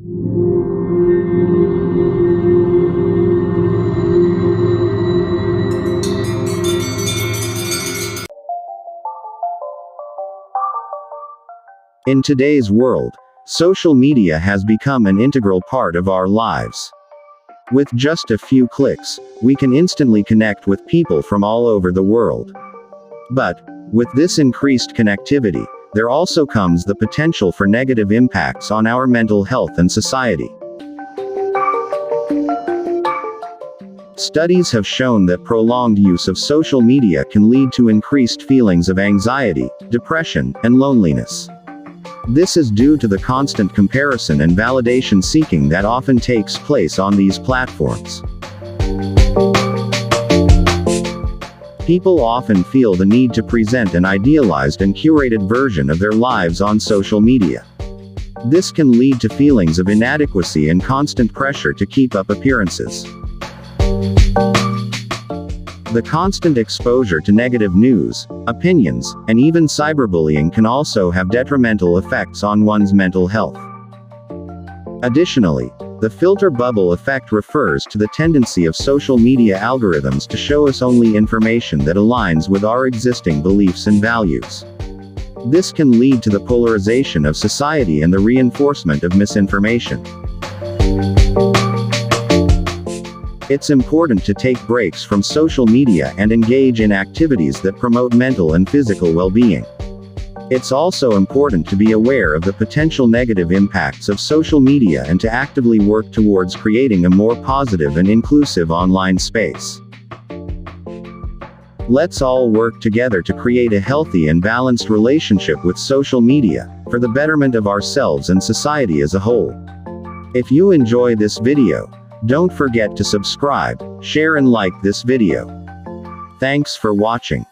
In today's world, social media has become an integral part of our lives. With just a few clicks, we can instantly connect with people from all over the world. But, with this increased connectivity, there also comes the potential for negative impacts on our mental health and society. Studies have shown that prolonged use of social media can lead to increased feelings of anxiety, depression, and loneliness. This is due to the constant comparison and validation seeking that often takes place on these platforms. People often feel the need to present an idealized and curated version of their lives on social media. This can lead to feelings of inadequacy and constant pressure to keep up appearances. The constant exposure to negative news, opinions, and even cyberbullying can also have detrimental effects on one's mental health. Additionally, the filter bubble effect refers to the tendency of social media algorithms to show us only information that aligns with our existing beliefs and values. This can lead to the polarization of society and the reinforcement of misinformation. It's important to take breaks from social media and engage in activities that promote mental and physical well-being. It's also important to be aware of the potential negative impacts of social media and to actively work towards creating a more positive and inclusive online space. Let's all work together to create a healthy and balanced relationship with social media, for the betterment of ourselves and society as a whole. If you enjoy this video, don't forget to subscribe, share and like this video. Thanks for watching.